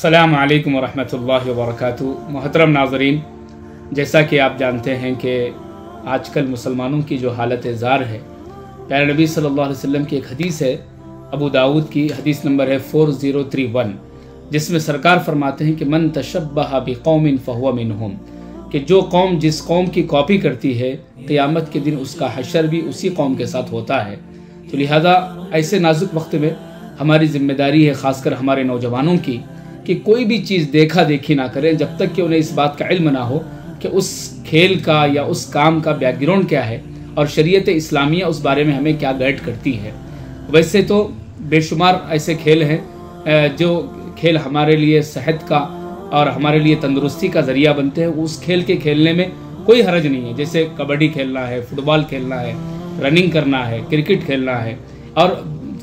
अस्सलामु अलैकुम वरहमतुल्लाहि वबरकातुहू। मोहतरम नाज़रीन, जैसा कि आप जानते हैं कि आजकल मुसलमानों की जो हालत ज़ार है, प्यारे नबी सल्लल्लाहु अलैहि वसल्लम की एक हदीस है, अबू दाऊद की हदीस नंबर है 4031, जिसमें सरकार फरमाते हैं कि मन तशब्बह बिकौमिन फहुव मिनहुम, कि जो कौम जिस कौम की कॉपी करती है क़ियामत के दिन उसका हशर भी उसी कौम के साथ होता है। तो लिहाजा ऐसे नाजुक वक्त में हमारी ज़िम्मेदारी है, ख़ासकर हमारे नौजवानों की, कि कोई भी चीज़ देखा देखी ना करें जब तक कि उन्हें इस बात का इल्म ना हो कि उस खेल का या उस काम का बैकग्राउंड क्या है और शरीयत इस्लामिया उस बारे में हमें क्या गाइड करती है। वैसे तो बेशुमार ऐसे खेल हैं जो खेल हमारे लिए सेहत का और हमारे लिए तंदुरुस्ती का ज़रिया बनते हैं। उस खेल के खेलने में कोई हरज नहीं है, जैसे कबड्डी खेलना है, फुटबॉल खेलना है, रनिंग करना है, क्रिकेट खेलना है। और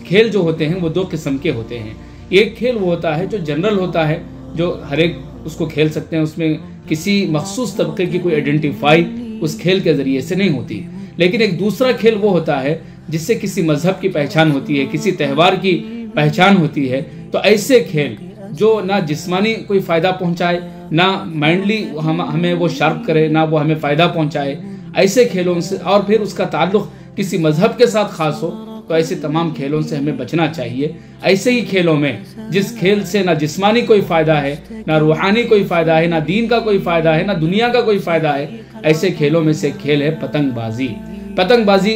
खेल जो होते हैं वो दो किस्म के होते हैं। एक खेल वो होता है जो जनरल होता है, जो हर एक उसको खेल सकते हैं, उसमें किसी मखसूस तबके की कोई आइडेंटिफाई उस खेल के ज़रिए से नहीं होती। लेकिन एक दूसरा खेल वो होता है जिससे किसी मज़हब की पहचान होती है, किसी त्यौहार की पहचान होती है। तो ऐसे खेल जो ना जिस्मानी कोई फ़ायदा पहुँचाए, ना माइंडली हमें वो शार्प करे, ना वो हमें फ़ायदा पहुँचाए, ऐसे खेलों से, और फिर उसका ताल्लुक़ किसी मज़हब के साथ ख़ास हो, तो ऐसे तमाम खेलों से हमें बचना चाहिए। ऐसे ही खेलों में जिस खेल से ना जिस्मानी कोई फ़ायदा है, ना रूहानी कोई फ़ायदा है, ना दीन का कोई फ़ायदा है, ना दुनिया का कोई फ़ायदा है, ऐसे खेलों में से खेल है पतंगबाजी। पतंगबाजी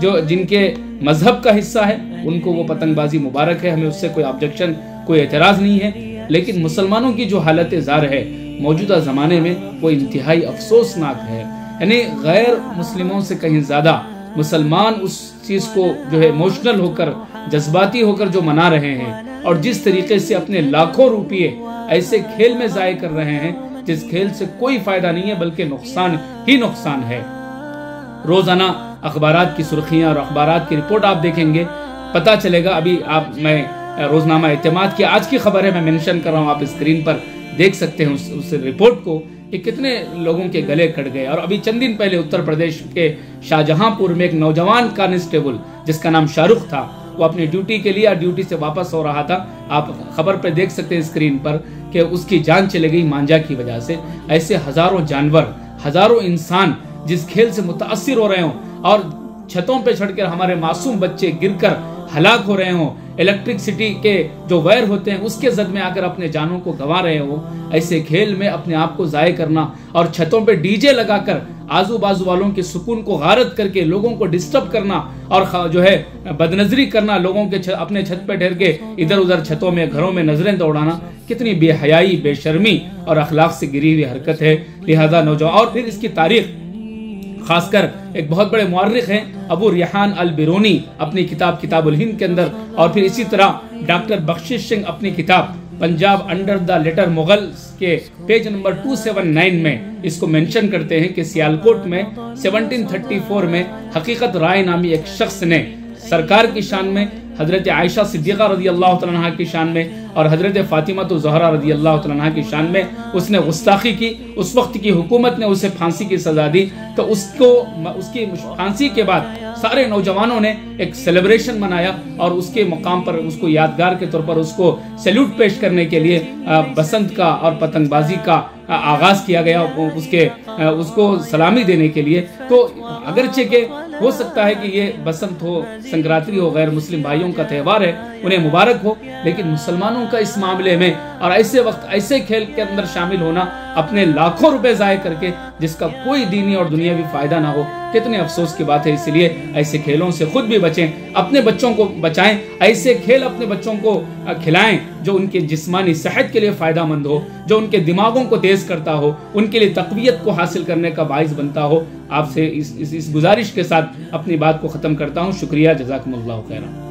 जो जिनके मज़हब का हिस्सा है उनको वो पतंगबाजी मुबारक है, हमें उससे कोई ऑब्जेक्शन, कोई एतराज़ नहीं है। लेकिन मुसलमानों की जो हालत ज़ार है मौजूदा ज़माने में वो इंतहाई अफसोसनाक है। यानी गैर मुस्लिमों से कहीं ज़्यादा मुसलमान उस चीज़ को जो है इमोशनल होकर, जज्बाती होकर जो मना रहे हैं, और जिस तरीके से अपने लाखों रुपये ऐसे खेल में ज़ाय कर रहे हैं जिस खेल से कोई फ़ायदा नहीं है बल्कि नुकसान ही नुकसान है। रोज़ाना अखबारात की सुर्खियाँ और अखबारात की रिपोर्ट आप देखेंगे, पता चलेगा। अभी मैं रोज़नामा एतमाद की आज की खबर है, मैं मेंशन कर रहा हूँ, आप स्क्रीन पर देख सकते हैं उस रिपोर्ट को, कि कितने लोगों के गले कट गए। और अभी चंद दिन पहले उत्तर प्रदेश के शाहजहांपुर में एक नौजवान कांस्टेबल जिसका नाम शाहरुख था, वो अपनी ड्यूटी के लिए ड्यूटी से वापस हो रहा था। आप खबर पर देख सकते हैं स्क्रीन पर कि उसकी जान चली गई मांझा की वजह से। ऐसे हज़ारों जानवर, हज़ारों इंसान जिस खेल से मुतासिर हो रहे हों और छतों पे चढ़कर हमारे मासूम बच्चे गिरकर हलाक हो रहे हों, इलेक्ट्रिसिटी के जो वायर होते हैं उसके जद में आकर अपने जानों को गंवा रहे हो, ऐसे खेल में अपने आप को ज़ाय करना और छतों पे डीजे लगाकर आजू बाजू वालों के सुकून को गारत करके लोगों को डिस्टर्ब करना और जो है बदनजरी करना, लोगों के अपने छत पे ठहर के इधर उधर छतों में, घरों में नजरें दौड़ाना, कितनी बेहयाई, बेशर्मी और अखलाक से गिरी हुई हरकत है। लिहाजा नौजवान, और फिर इसकी तारीख खासकर एक बहुत बड़े मुअर्रिख हैं अबू रिहान अल बिरूनी अपनी किताब किताबुल हिंद के अंदर, और फिर इसी तरह डॉक्टर बख्शिश सिंह अपनी किताब Punjab under the later Mughals के पेज नंबर 279 में इसको मेंशन करते हैं कि सियालकोट में 1734 में हकीकत राय नामी एक शख्स ने सरकार की शान में, हजरत आयशा सिद्दीक़ा रज़ी अल्लाह तआला अन्हा की शान में और हजरत फ़ातिमा तो ज़हरा रज़ी अल्लाह तआला अन्हा की शान में उसने गुस्ताखी की। उस वक्त की हुकूमत ने उसे फांसी की सज़ा दी। तो उसकी फांसी के बाद सारे नौजवानों ने एक सेलिब्रेशन मनाया और उसके मकाम पर उसको यादगार के तौर पर उसको सैल्यूट पेश करने के लिए बसंत का और पतंगबाजी का आगाज़ किया गया, उसको सलामी देने के लिए। तो अगरचे के हो सकता है कि ये बसंत हो, संक्रांति हो, गैर मुस्लिम भाइयों का त्यौहार है, उन्हें मुबारक हो, लेकिन मुसलमानों का इस मामले में और ऐसे वक्त ऐसे खेल के अंदर शामिल होना, अपने लाखों रुपए ज़ाय करके जिसका कोई दीनी और दुनियावी फ़ायदा ना हो, कितने अफसोस की बात है। इसलिए ऐसे खेलों से खुद भी बचें, अपने बच्चों को बचाएं, ऐसे खेल अपने बच्चों को खिलाएं जो उनके जिस्मानी सेहत के लिए फ़ायदामंद हो, जो उनके दिमागों को तेज़ करता हो, उनके लिए तक़वियत को हासिल करने का बाइस बनता हो। आपसे इस गुजारिश के साथ अपनी बात को ख़त्म करता हूँ। शुक्रिया, जज़ाकुमुल्लाहु खैरन।